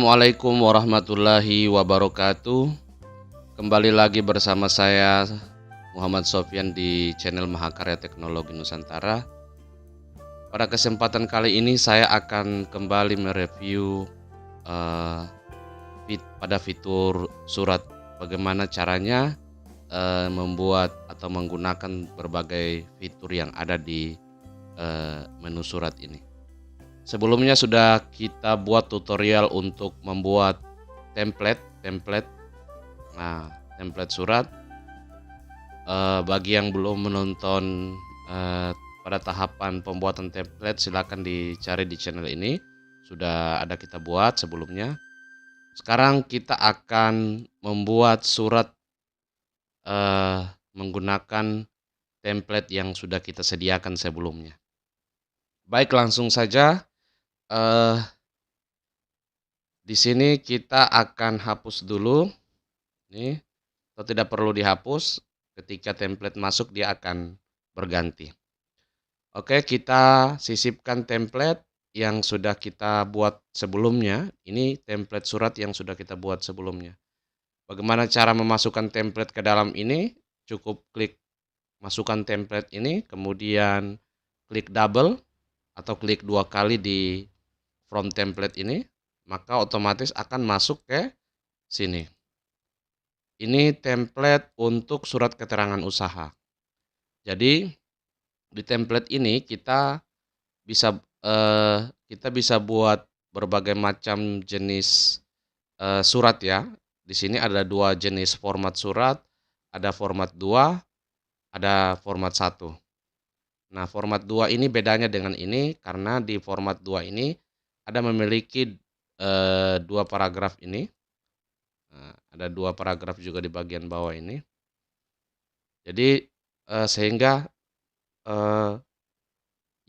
Assalamualaikum warahmatullahi wabarakatuh. Kembali lagi bersama saya Muhammad Sofyan di channel Mahakarya Teknologi Nusantara. Pada kesempatan kali ini saya akan kembali mereview eh, pada fitur surat, bagaimana caranya membuat atau menggunakan berbagai fitur yang ada di menu surat ini. Sebelumnya sudah kita buat tutorial untuk membuat template. Nah, template surat. Bagi yang belum menonton pada tahapan pembuatan template, silakan dicari di channel ini. Sudah ada kita buat sebelumnya. Sekarang kita akan membuat surat menggunakan template yang sudah kita sediakan sebelumnya. Baik, langsung saja. Di sini kita akan hapus dulu. Nih, atau tidak perlu dihapus. Ketika template masuk dia akan berganti. Oke, kita sisipkan template yang sudah kita buat sebelumnya. Ini template surat yang sudah kita buat sebelumnya. Bagaimana cara memasukkan template ke dalam ini? Cukup klik masukkan template ini, kemudian klik double atau klik 2 kali di from template ini, maka otomatis akan masuk ke sini. Ini template untuk surat keterangan usaha. Jadi di template ini kita bisa buat berbagai macam jenis surat ya. Di sini ada 2 jenis format surat, ada format 2, ada format 1. Nah, format 2 ini bedanya dengan ini karena di format 2 ini ada memiliki 2 paragraf ini. Nah, ada 2 paragraf juga di bagian bawah ini. Jadi sehingga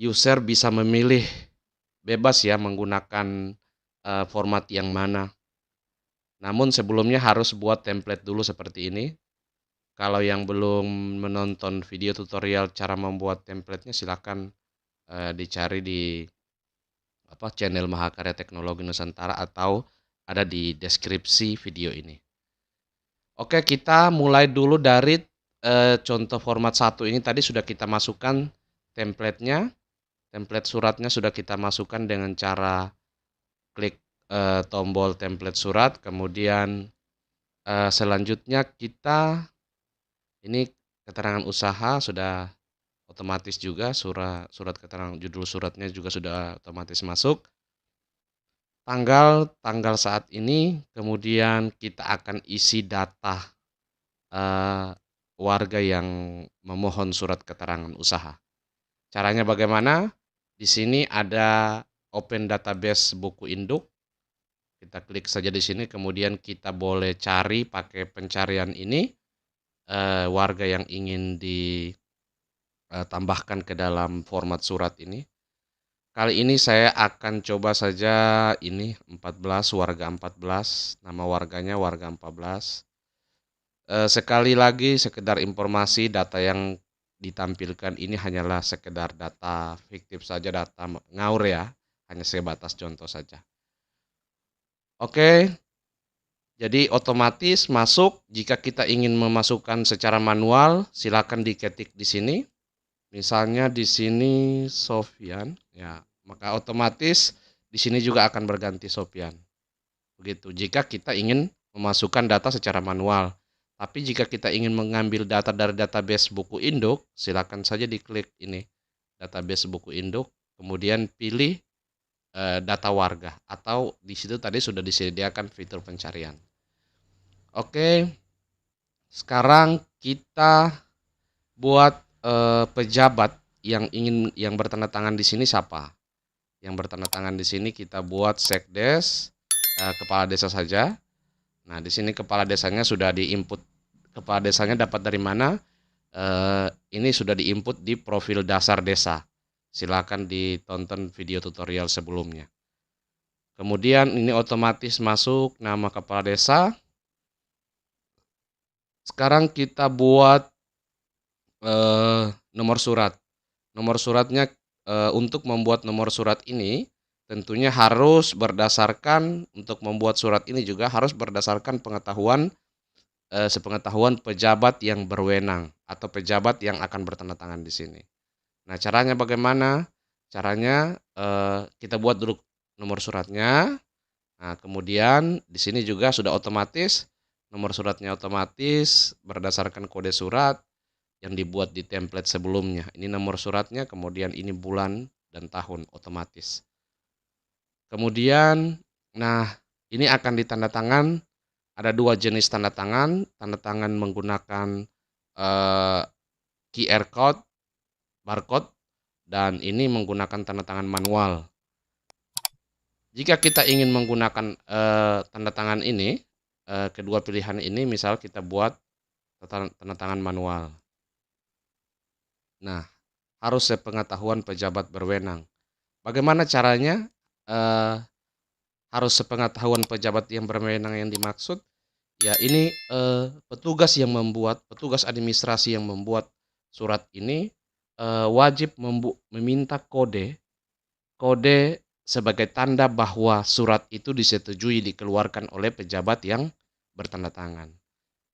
user bisa memilih bebas ya menggunakan format yang mana. Namun sebelumnya harus buat template dulu seperti ini. Kalau yang belum menonton video tutorial cara membuat templatenya, silakan dicari di channel Mahakarya Teknologi Nusantara atau ada di deskripsi video ini. Oke, kita mulai dulu dari contoh format 1 ini. Tadi sudah kita masukkan templatenya. Template suratnya sudah kita masukkan dengan cara klik tombol template surat. Kemudian selanjutnya kita ini keterangan usaha sudah otomatis juga, surat keterangan judul suratnya juga sudah otomatis masuk. Tanggal saat ini, kemudian kita akan isi data warga yang memohon surat keterangan usaha. Caranya bagaimana? Di sini ada open database buku induk. Kita klik saja di sini, kemudian kita boleh cari pakai pencarian ini warga yang ingin ditambahkan ke dalam format surat ini. Kali ini saya akan coba saja ini 14, warga 14, nama warganya warga 14. Sekali lagi sekedar informasi, data yang ditampilkan ini hanyalah sekedar data fiktif saja, data ngaur ya, hanya sebatas contoh saja. Oke, jadi otomatis masuk. Jika kita ingin memasukkan secara manual, silakan diketik di sini. Misalnya di sini Sofyan, ya, maka otomatis di sini juga akan berganti Sofyan. Begitu. Jika kita ingin memasukkan data secara manual. Tapi jika kita ingin mengambil data dari database buku induk, silakan saja diklik ini, database buku induk, kemudian pilih data warga, atau di situ tadi sudah disediakan fitur pencarian. Oke, sekarang kita buat pejabat yang bertanda tangan di sini siapa? Yang bertanda tangan di sini kita buat sekdes, kepala desa saja. Nah, di sini kepala desanya sudah diinput. Kepala desanya dapat dari mana? Ini sudah diinput di profil dasar desa. Silakan ditonton video tutorial sebelumnya. Kemudian ini otomatis masuk nama kepala desa. Sekarang kita buat nomor surat. Nomor suratnya, untuk membuat nomor surat ini tentunya harus berdasarkan, untuk membuat surat ini juga harus berdasarkan sepengetahuan pejabat yang berwenang atau pejabat yang akan bertanda tangan di sini. Nah, caranya bagaimana? Caranya kita buat dulu nomor suratnya. Nah, kemudian di sini juga sudah otomatis nomor suratnya otomatis berdasarkan kode surat yang dibuat di template sebelumnya. Ini nomor suratnya, kemudian ini bulan dan tahun otomatis. Kemudian, nah ini akan ditanda tangan. Ada dua jenis tanda tangan menggunakan QR code, barcode, dan ini menggunakan tanda tangan manual. Jika kita ingin menggunakan tanda tangan ini, kedua pilihan ini, misal kita buat tanda tangan manual. Nah, harus sepengetahuan pejabat berwenang. Bagaimana caranya? Harus sepengetahuan pejabat yang berwenang yang dimaksud. Ya, ini petugas administrasi yang membuat surat ini wajib meminta kode sebagai tanda bahwa surat itu disetujui dikeluarkan oleh pejabat yang bertanda tangan.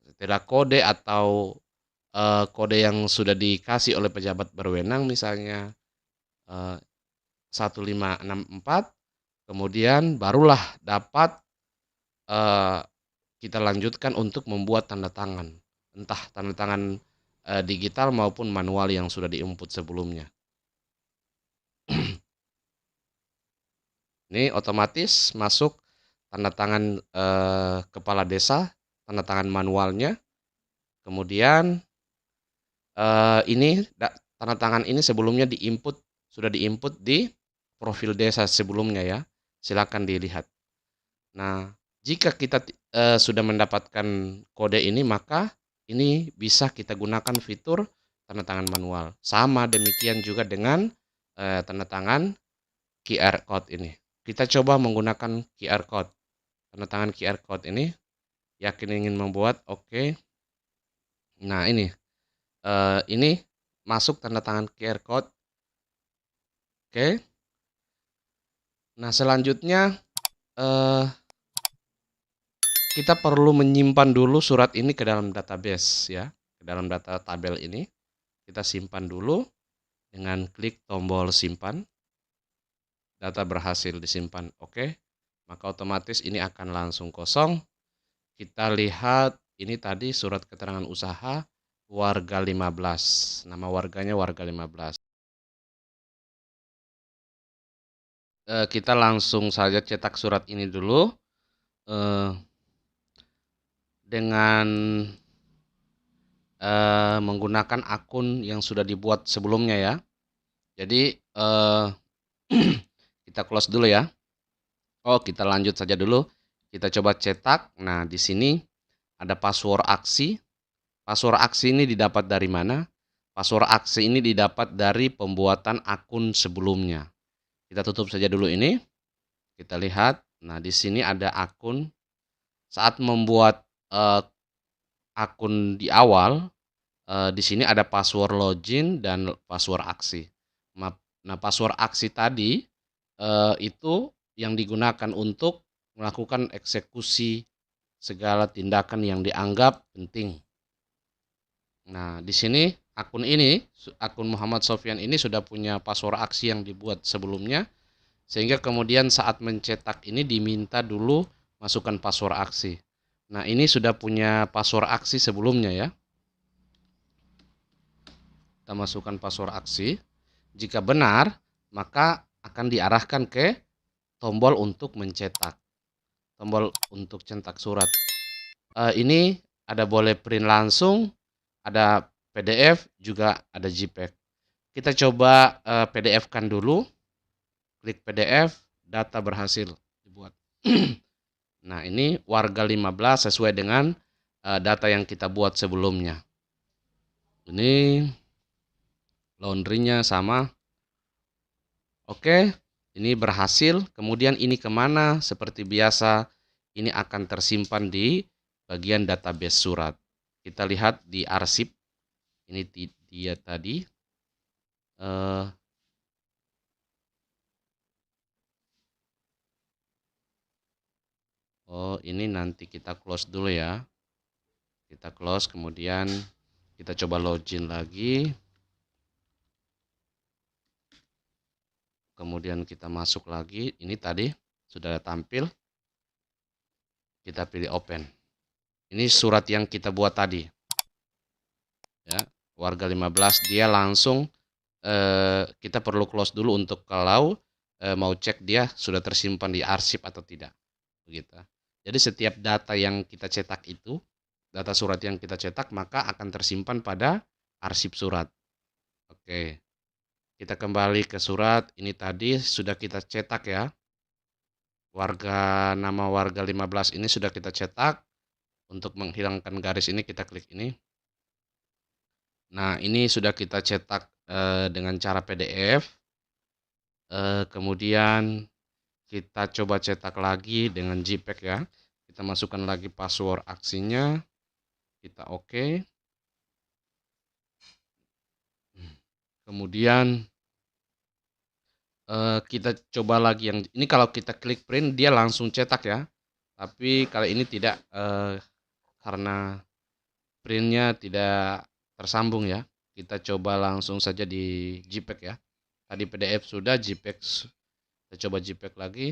Setelah kode atau kode yang sudah dikasih oleh pejabat berwenang, misalnya 1564, kemudian barulah dapat kita lanjutkan untuk membuat tanda tangan, entah tanda tangan digital maupun manual yang sudah diinput sebelumnya. Ini otomatis masuk tanda tangan kepala desa, tanda tangan manualnya. Kemudian tanda tangan ini sebelumnya sudah diinput di profil desa sebelumnya ya. Silakan dilihat. Nah, jika kita sudah mendapatkan kode ini, maka ini bisa kita gunakan fitur tanda tangan manual. Sama demikian juga dengan tanda tangan QR code ini. Kita coba menggunakan QR code. Tanda tangan QR code ini, yakin ingin membuat, oke. Nah, ini masuk tanda tangan QR code. Oke. Nah, selanjutnya kita perlu menyimpan dulu surat ini ke dalam database ya, ke dalam data tabel ini. Kita simpan dulu dengan klik tombol simpan. Data berhasil disimpan, oke. Maka otomatis ini akan langsung kosong. Kita lihat ini tadi surat keterangan usaha warga 15. Nama warganya warga 15. Kita langsung saja cetak surat ini dulu dengan menggunakan akun yang sudah dibuat sebelumnya ya. Jadi kita close dulu ya. Kita lanjut saja dulu. Kita coba cetak. Nah, di sini ada password aksi. Password aksi ini didapat dari mana? Password aksi ini didapat dari pembuatan akun sebelumnya. Kita tutup saja dulu ini. Kita lihat. Nah, di sini ada akun. Saat membuat akun di awal, di sini ada password login dan password aksi. Nah, password aksi tadi itu yang digunakan untuk melakukan eksekusi segala tindakan yang dianggap penting. Nah, di sini akun Muhammad Sofyan ini sudah punya password aksi yang dibuat sebelumnya, sehingga kemudian saat mencetak ini diminta dulu masukkan password aksi. Nah, ini sudah punya password aksi sebelumnya ya. Kita masukkan password aksi. Jika benar, maka akan diarahkan ke tombol untuk mencetak. Tombol untuk cetak surat. Ini ada boleh print langsung, ada PDF, juga ada JPEG. Kita coba PDF-kan dulu. Klik PDF, data berhasil dibuat. Nah, ini warga 15 sesuai dengan data yang kita buat sebelumnya. Ini laundry-nya sama. Oke, ini berhasil. Kemudian ini kemana? Seperti biasa, ini akan tersimpan di bagian database surat. Kita lihat di arsip. Ini dia tadi. Oh, ini nanti kita close dulu ya. Kita close, kemudian kita coba login lagi. Kemudian kita masuk lagi. Ini tadi sudah tampil. Kita pilih open. Ini surat yang kita buat tadi. Ya, warga 15 dia langsung kita perlu close dulu untuk kalau mau cek dia sudah tersimpan di arsip atau tidak. Begitu. Jadi setiap data yang kita cetak itu, data surat yang kita cetak maka akan tersimpan pada arsip surat. Oke. Kita kembali ke surat. Ini tadi sudah kita cetak ya. Nama warga 15 ini sudah kita cetak. Untuk menghilangkan garis ini kita klik ini. Nah, ini sudah kita cetak dengan cara PDF. Kemudian kita coba cetak lagi dengan JPEG ya. Kita masukkan lagi password aksinya. Kita oke. Kemudian kita coba lagi yang ini, kalau kita klik print dia langsung cetak ya. Tapi kali ini tidak, karena printnya tidak tersambung ya. Kita coba langsung saja di JPEG ya. Tadi PDF sudah, JPEG kita coba JPEG lagi.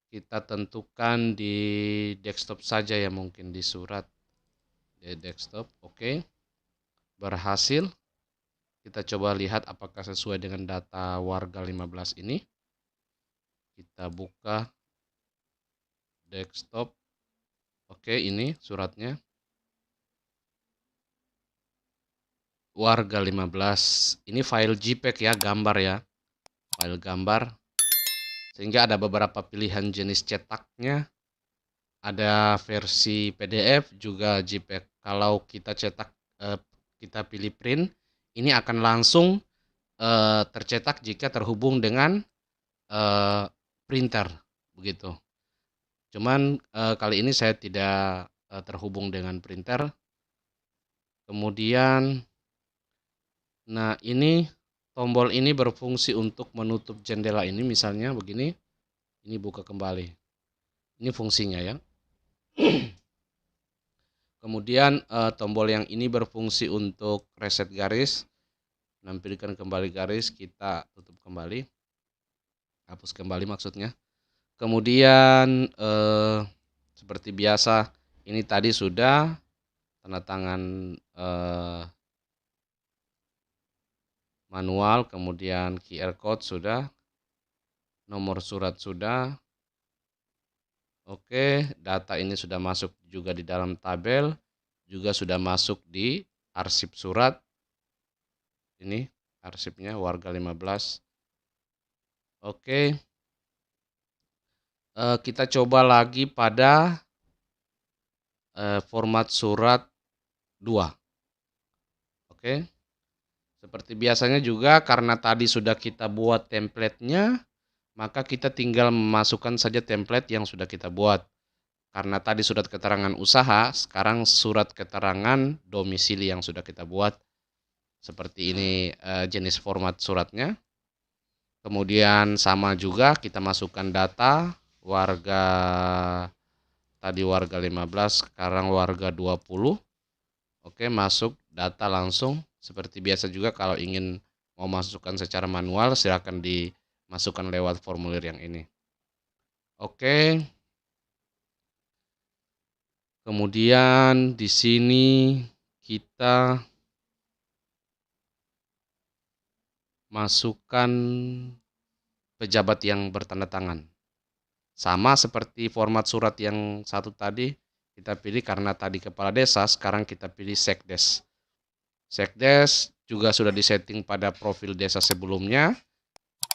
Kita tentukan di desktop saja ya, mungkin di surat di desktop. Oke. Berhasil. Kita coba lihat apakah sesuai dengan data warga 15 ini. Kita buka desktop. Oke, ini suratnya. Warga 15. Ini file JPEG ya, gambar ya. File gambar. Sehingga ada beberapa pilihan jenis cetaknya. Ada versi PDF juga JPEG. Kalau kita cetak, kita pilih print, ini akan langsung tercetak jika terhubung dengan printer, begitu. Cuman kali ini saya tidak terhubung dengan printer. Kemudian, nah ini tombol ini berfungsi untuk menutup jendela ini, misalnya begini. Ini buka kembali. Ini fungsinya ya. Kemudian tombol yang ini berfungsi untuk reset garis, menampilkan kembali garis, kita tutup kembali, hapus kembali maksudnya. Kemudian seperti biasa, ini tadi sudah tanda tangan manual, kemudian QR code sudah, nomor surat sudah. Oke, data ini sudah masuk juga di dalam tabel, juga sudah masuk di arsip surat. Ini arsipnya warga 15. Oke. Kita coba lagi pada format surat 2. Oke. Seperti biasanya juga, karena tadi sudah kita buat template-nya, maka kita tinggal memasukkan saja template yang sudah kita buat. Karena tadi surat keterangan usaha, sekarang surat keterangan domisili yang sudah kita buat. Seperti ini jenis format suratnya. Kemudian sama juga kita masukkan data warga, tadi warga 15, sekarang warga 20. Oke, masuk data langsung. Seperti biasa juga, kalau ingin mau masukkan secara manual silakan dimasukkan lewat formulir yang ini. Oke. Kemudian di sini kita masukkan pejabat yang bertanda tangan. Sama seperti format surat yang satu tadi, kita pilih karena tadi kepala desa, sekarang kita pilih sekdes. Sekdes juga sudah disetting pada profil desa sebelumnya.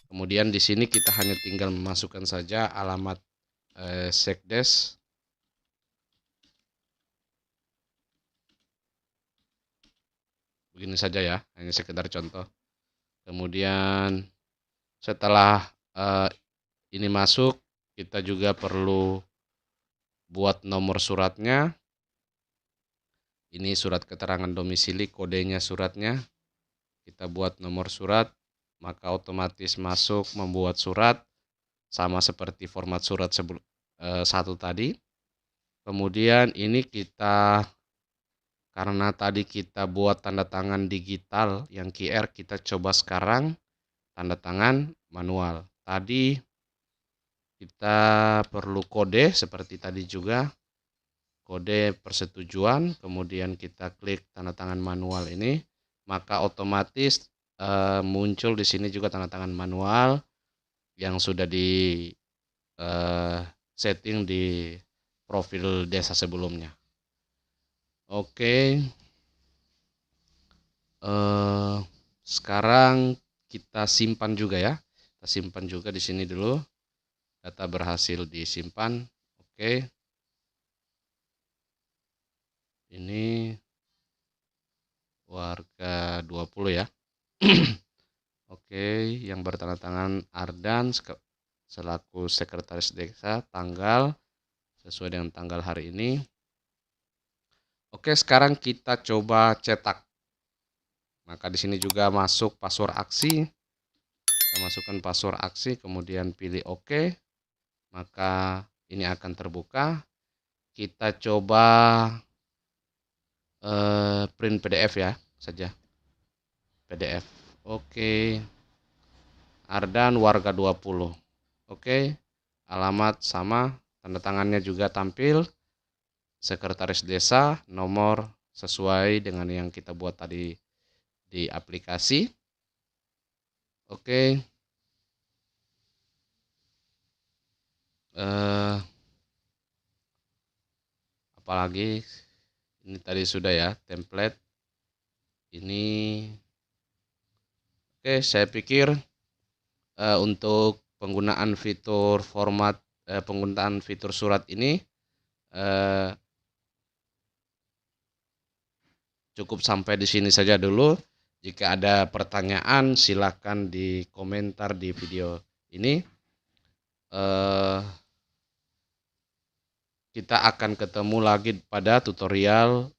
Kemudian di sini kita hanya tinggal memasukkan saja alamat sekdes. Begini saja ya, hanya sekedar contoh. Kemudian setelah ini masuk, kita juga perlu buat nomor suratnya. Ini surat keterangan domisili, kodenya suratnya. Kita buat nomor surat, maka otomatis masuk membuat surat, sama seperti format surat satu tadi. Kemudian ini kita, karena tadi kita buat tanda tangan digital yang QR, kita coba sekarang tanda tangan manual. Tadi kita perlu kode seperti tadi juga, kode persetujuan, kemudian kita klik tanda tangan manual ini, maka otomatis muncul di sini juga tanda tangan manual yang sudah di setting di profil desa sebelumnya. Oke, sekarang kita simpan juga ya. Kita simpan juga di sini dulu. Data berhasil disimpan. Oke. Ini warga 20 ya. Oke, yang bertanda tangan Ardan selaku sekretaris desa, tanggal sesuai dengan tanggal hari ini. Oke, sekarang kita coba cetak. Maka di sini juga masuk password aksi. Kita masukkan password aksi, kemudian pilih OK. Maka ini akan terbuka. Kita coba print PDF ya saja. PDF. Oke. Ardan warga 20. Oke. Alamat sama, tanda tangannya juga tampil. Sekretaris desa, nomor sesuai dengan yang kita buat tadi di aplikasi. Oke. Apalagi ini tadi sudah ya template ini. Oke, saya pikir untuk penggunaan fitur format penggunaan fitur surat ini cukup sampai di sini saja dulu. Jika ada pertanyaan silakan di komentar di video ini. Kita akan ketemu lagi pada tutorial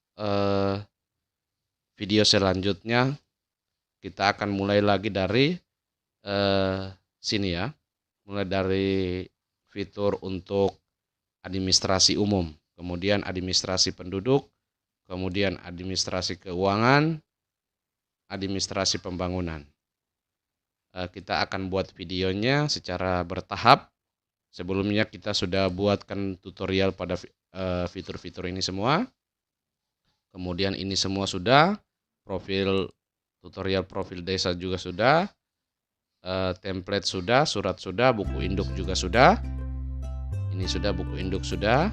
video selanjutnya. Kita akan mulai lagi dari sini ya. Mulai dari fitur untuk administrasi umum, kemudian administrasi penduduk, kemudian administrasi keuangan, administrasi pembangunan. Kita akan buat videonya secara bertahap. Sebelumnya kita sudah buatkan tutorial pada fitur-fitur ini semua. Kemudian ini semua sudah, tutorial profil desa juga sudah, template sudah, surat sudah, buku induk juga sudah. Ini sudah, buku induk sudah.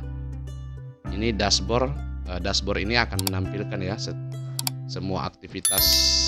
Ini dashboard. Dashboard ini akan menampilkan ya semua aktivitas